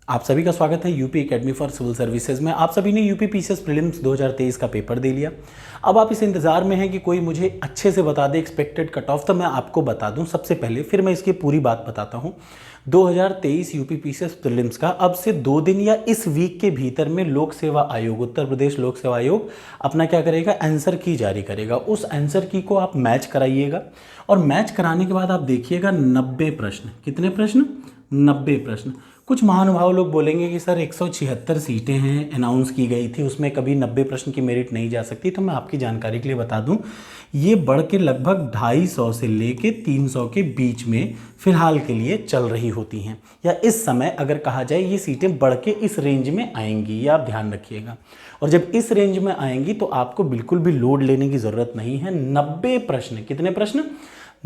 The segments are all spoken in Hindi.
आप सभी का स्वागत है UP academy for civil services में। आप सभी ने यूपी पीसीएस प्रीलिम्स 2023 का पेपर दे लिया। अब आप इस इंतज़ार में हैं कि कोई मुझे अच्छे से बता दे एक्सपेक्टेड कट ऑफ। तो मैं आपको बता दूं सबसे पहले, फिर मैं इसकी पूरी बात बताता हूं। 2023 यूपी पीसीएस प्रीलिम्स का अब से 2 दिन या इस वीक के भीतर में लोक सेवा आयोग, उत्तर प्रदेश लोक सेवा आयोग अपना क्या करेगा, आंसर की जारी करेगा। उस आंसर की को आप मैच कराइएगा और मैच कराने के बाद आप देखिएगा 90 प्रश्न। कितने प्रश्न? 90 प्रश्न। कुछ महानुभाव लोग बोलेंगे कि सर 176 सीटें हैं, अनाउंस की गई थी, उसमें कभी 90 प्रश्न की मेरिट नहीं जा सकती। तो मैं आपकी जानकारी के लिए बता दूं, ये बढ़ के लगभग 250 से लेके 300 के बीच में फिलहाल के लिए चल रही होती हैं, या इस समय अगर कहा जाए ये सीटें बढ़ के इस रेंज में आएंगी, ये आप ध्यान रखिएगा। और जब इस रेंज में आएंगी तो आपको बिल्कुल भी लोड लेने की ज़रूरत नहीं है। 90 प्रश्न, कितने प्रश्न?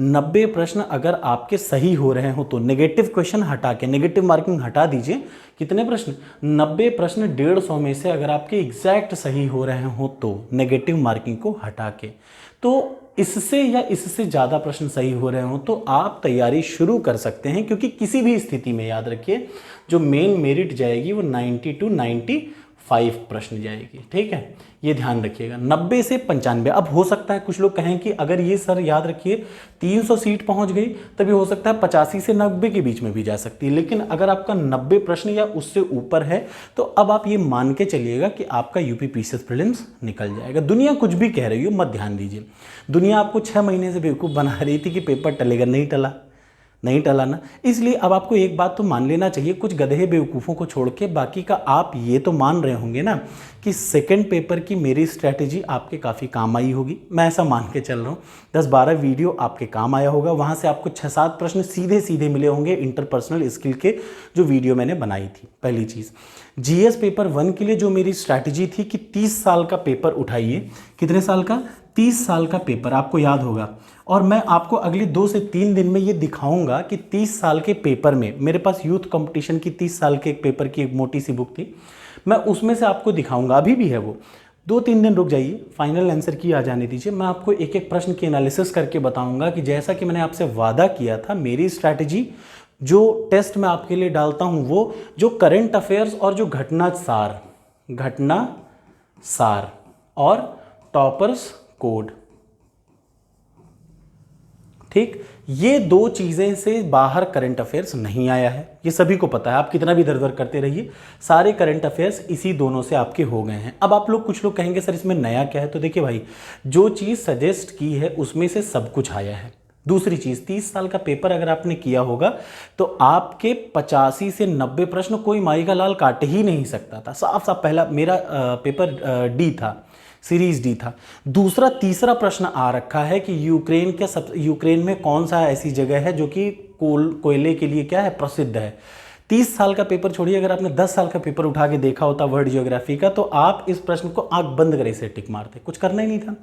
90 प्रश्न अगर आपके सही हो रहे हो तो नेगेटिव क्वेश्चन हटा के, नेगेटिव मार्किंग हटा दीजिए। कितने प्रश्न? 90 प्रश्न 150 में से अगर आपके एग्जैक्ट सही हो रहे हो तो नेगेटिव मार्किंग को हटा के, तो इससे या इससे ज़्यादा प्रश्न सही हो रहे हो तो आप तैयारी शुरू कर सकते हैं। क्योंकि किसी भी स्थिति में याद रखिए जो मेन मेरिट जाएगी वो 90 to 95 प्रश्न जाएगी। ठीक है, ये ध्यान रखिएगा। 90 से 95। अब हो सकता है कुछ लोग कहें कि अगर ये सर याद रखिए 300 सीट पहुंच गई तभी हो सकता है 85 से 90 के बीच में भी जा सकती है। लेकिन अगर आपका 90 प्रश्न या उससे ऊपर है तो अब आप ये मान के चलिएगा कि आपका यूपी पीसीएस प्रीलिम्स निकल जाएगा। दुनिया कुछ भी कह रही हो मत ध्यान दीजिए। दुनिया आपको 6 महीने से बेवकूफ़ बना रही थी कि पेपर टलेगा, नहीं टला ना। इसलिए अब आपको एक बात तो मान लेना चाहिए, कुछ गधे बेवकूफ़ों को छोड़ के बाकी का आप ये तो मान रहे होंगे ना कि सेकंड पेपर की मेरी स्ट्रैटेजी आपके काफ़ी काम आई होगी। मैं ऐसा मान के चल रहा हूँ 10-12 वीडियो आपके काम आया होगा। वहाँ से आपको 6-7 प्रश्न सीधे सीधे मिले होंगे इंटरपर्सनल स्किल के, जो वीडियो मैंने बनाई थी। पहली चीज़, जीएस पेपर 1 के लिए जो मेरी स्ट्रैटेजी थी कि 30 साल का पेपर उठाइए। कितने साल का? 30 साल का पेपर, आपको याद होगा। और मैं आपको अगले 2 से 3 दिन में ये दिखाऊंगा कि 30 साल के पेपर में, मेरे पास यूथ कंपटीशन की 30 साल के एक पेपर की एक मोटी सी बुक थी, मैं उसमें से आपको दिखाऊंगा। अभी भी है वो। 2-3 दिन रुक जाइए, फाइनल आंसर की आ जाने दीजिए। मैं आपको एक एक प्रश्न की एनालिसिस करके बताऊंगा कि जैसा कि मैंने आपसे वादा किया था, मेरी स्ट्रैटेजी जो टेस्ट में आपके लिए डालता हूं वो जो करंट अफेयर्स और जो घटना सार और टॉपर्स कोड, ठीक, ये 2 चीजें से बाहर करंट अफेयर्स नहीं आया है। ये सभी को पता है, आप कितना भी दर करते रहिए, सारे करंट अफेयर्स इसी दोनों से आपके हो गए हैं। अब आप लोग, कुछ लोग कहेंगे सर इसमें नया क्या है? तो देखिए भाई, जो चीज़ सजेस्ट की है उसमें से सब कुछ आया है। दूसरी चीज़, 30 साल का पेपर अगर आपने किया होगा तो आपके 85 से 90 प्रश्न कोई माई का लाल काट ही नहीं सकता था। साफ साफ पहला मेरा पेपर डी था, सीरीज डी था। दूसरा तीसरा प्रश्न आ रखा है कि यूक्रेन में कौन सा ऐसी जगह है जो कि कोयले के लिए क्या है, प्रसिद्ध है। 30 साल का पेपर छोड़िए, अगर आपने 10 साल का पेपर उठा के देखा होता वर्ल्ड ज्योग्राफी का, तो आप इस प्रश्न को आंख बंद करे से टिक मारते, कुछ करना ही नहीं था।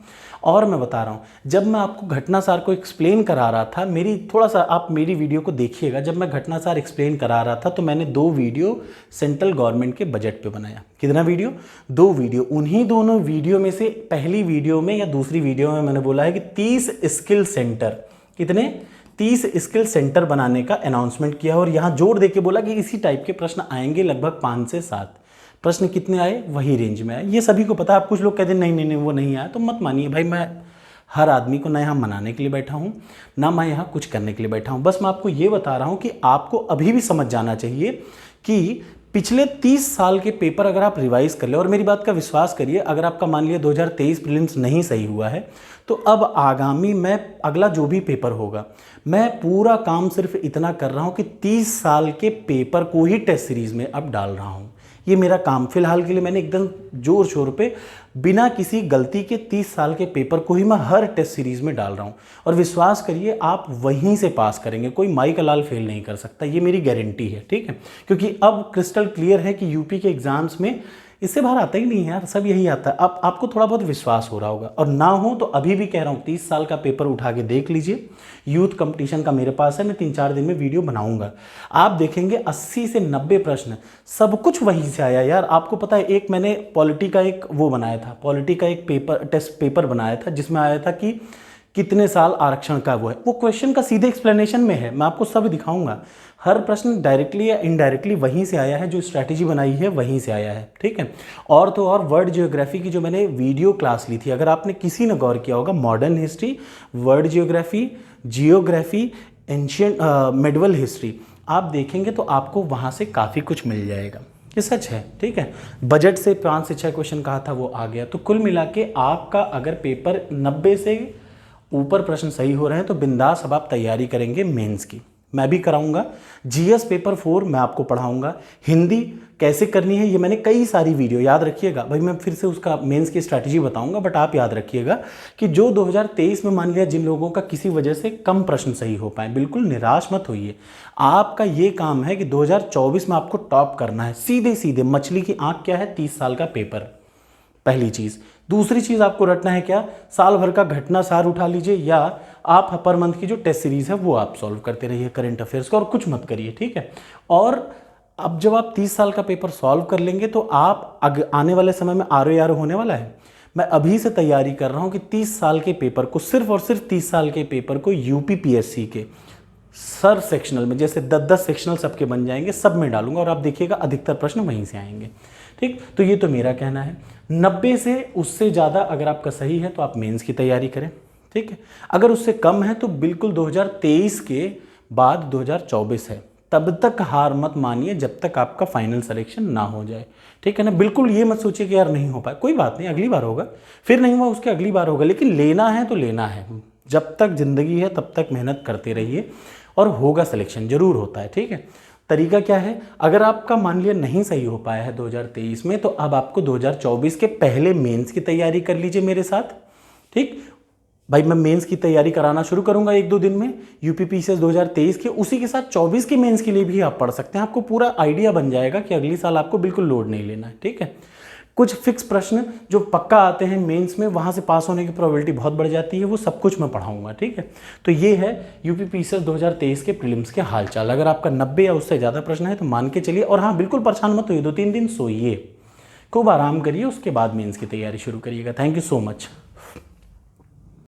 और मैं बता रहा हूँ, जब मैं आपको घटनासार को एक्सप्लेन करा रहा था, मेरी थोड़ा सा आप मेरी वीडियो को देखिएगा, जब मैं घटनासार एक्सप्लेन करा रहा था तो मैंने 2 वीडियो सेंट्रल गवर्नमेंट के बजट पे बनाया। कितना वीडियो? 2 वीडियो। उन्हीं दोनों वीडियो में से पहली वीडियो में या दूसरी वीडियो में मैंने बोला है कि 30 स्किल सेंटर, कितने? 30 स्किल सेंटर बनाने का अनाउंसमेंट किया और यहाँ जोड़ देके बोला कि इसी टाइप के प्रश्न आएंगे, लगभग 5 से 7 प्रश्न। कितने आए? वही रेंज में आए। ये सभी को पता है। आप कुछ लोग कहते हैं नहीं वो नहीं आया, तो मत मानिए भाई। मैं हर आदमी को ना यहाँ मनाने के लिए बैठा हूँ, ना मैं यहाँ कुछ करने के लिए बैठा हूँ। बस मैं आपको ये बता रहा हूँ कि आपको अभी भी समझ जाना चाहिए कि पिछले 30 साल के पेपर अगर आप रिवाइज कर ले, और मेरी बात का विश्वास करिए, अगर आपका मान लिया 2023 प्रीलिम्स नहीं सही हुआ है तो अब आगामी मैं अगला जो भी पेपर होगा, मैं पूरा काम सिर्फ इतना कर रहा हूं कि 30 साल के पेपर को ही टेस्ट सीरीज में अब डाल रहा हूं। ये मेरा काम फिलहाल के लिए मैंने एकदम जोर शोर पे बिना किसी गलती के 30 साल के पेपर को ही मैं हर टेस्ट सीरीज में डाल रहा हूं। और विश्वास करिए आप वहीं से पास करेंगे, कोई माई का लाल फेल नहीं कर सकता, ये मेरी गारंटी है। ठीक है, क्योंकि अब क्रिस्टल क्लियर है कि यूपी के एग्जाम्स में इससे बाहर आता ही नहीं है यार, सब यही आता है। अब आपको थोड़ा बहुत विश्वास हो रहा होगा, और ना हो तो अभी भी कह रहा हूँ 30 साल का पेपर उठा के देख लीजिए। यूथ कंपटीशन का मेरे पास है, मैं 3-4 दिन में वीडियो बनाऊंगा। आप देखेंगे 80 से 90 प्रश्न सब कुछ वहीं से आया यार। आपको पता है, एक मैंने पॉलिटी का एक वो बनाया था, पॉलिटी का एक पेपर टेस्ट पेपर बनाया था जिसमें आया था कि कितने साल आरक्षण का वो है, वो क्वेश्चन का सीधे एक्सप्लेनेशन में है, मैं आपको सब दिखाऊंगा। हर प्रश्न डायरेक्टली या इनडायरेक्टली वहीं से आया है, जो स्ट्रैटेजी बनाई है वहीं से आया है, ठीक है। और तो और वर्ल्ड जियोग्राफी की जो मैंने वीडियो क्लास ली थी, अगर आपने किसी ने गौर किया होगा, modern history, world geography, ancient medieval history, आप देखेंगे तो आपको वहाँ से काफ़ी कुछ मिल जाएगा। ये सच है, ठीक है। बजट से 5 से 6 क्वेश्चन कहा था वो आ गया। तो कुल मिला के आपका अगर पेपर 90 से ऊपर प्रश्न सही हो रहे हैं तो बिंदास अब आप तैयारी करेंगे मेंस की, मैं भी कराऊंगा। जीएस पेपर 4 मैं आपको पढ़ाऊंगा। हिंदी कैसे करनी है ये मैंने कई सारी वीडियो, याद रखिएगा भाई, मैं फिर से उसका मेंस की स्ट्रैटेजी बताऊंगा, बट आप याद रखिएगा कि जो 2023 में मान लिया जिन लोगों का किसी वजह से कम प्रश्न सही हो पाए, बिल्कुल निराश मत होइए। आपका ये काम है कि 2024 में आपको टॉप करना है, सीधे सीधे। मछली की आंख क्या है? 30 साल का पेपर, पहली चीज़। दूसरी चीज़ आपको रटना है क्या? साल भर का घटना सार उठा लीजिए, या आप पर मंथ की जो टेस्ट सीरीज़ है वो आप सॉल्व करते रहिए करंट अफेयर्स का, और कुछ मत करिए, ठीक है। और अब जब आप 30 साल का पेपर सॉल्व कर लेंगे तो आप आने वाले समय में RO होने वाला है। मैं अभी से तैयारी कर रहा हूँ कि 30 साल के पेपर को, सिर्फ और सिर्फ 30 साल के पेपर को UPPSC के सर सेक्शनल में, जैसे 10-10 सेक्शनल सबके बन जाएंगे, सब में डालूंगा, और आप देखिएगा अधिकतर प्रश्न वहीं से आएंगे, ठीक। तो ये तो मेरा कहना है। 90 से उससे ज़्यादा अगर आपका सही है तो आप मेंस की तैयारी करें, ठीक है। अगर उससे कम है तो बिल्कुल 2023 के बाद 2024 है, तब तक हार मत मानिए जब तक आपका फाइनल सिलेक्शन ना हो जाए, ठीक है ना। बिल्कुल ये मत सोचिए कि यार नहीं हो पाए, कोई बात नहीं, अगली बार होगा, फिर नहीं हुआ उसके अगली बार होगा, लेकिन लेना है तो लेना है। जब तक जिंदगी है तब तक मेहनत करते रहिए, और होगा सिलेक्शन, जरूर होता है, ठीक है। तरीका क्या है? अगर आपका मान लिया नहीं सही हो पाया है 2023 में, तो अब आपको 2024 के पहले मेंस की तैयारी कर लीजिए मेरे साथ, ठीक भाई। मैं मेंस की तैयारी कराना शुरू करूंगा 1-2 दिन में, UPPCS 2023 के, उसी के साथ 24 के मेंस के लिए भी आप पढ़ सकते हैं। आपको पूरा आइडिया बन जाएगा कि अगली साल आपको बिल्कुल लोड नहीं लेना है, ठीक है। कुछ फिक्स प्रश्न जो पक्का आते हैं मेंस में, वहाँ से पास होने की प्रोबेबिलिटी बहुत बढ़ जाती है, वो सब कुछ मैं पढ़ाऊंगा, ठीक है। तो ये है UPPCS 2023 के प्रीलिम्स के हालचाल। अगर आपका 90 या उससे ज़्यादा प्रश्न है तो मान के चलिए, और हाँ बिल्कुल परेशान मत होइए, 2-3 दिन सोइए, खूब आराम करिए, उसके बाद मेंस की तैयारी शुरू करिएगा। Thank you so much.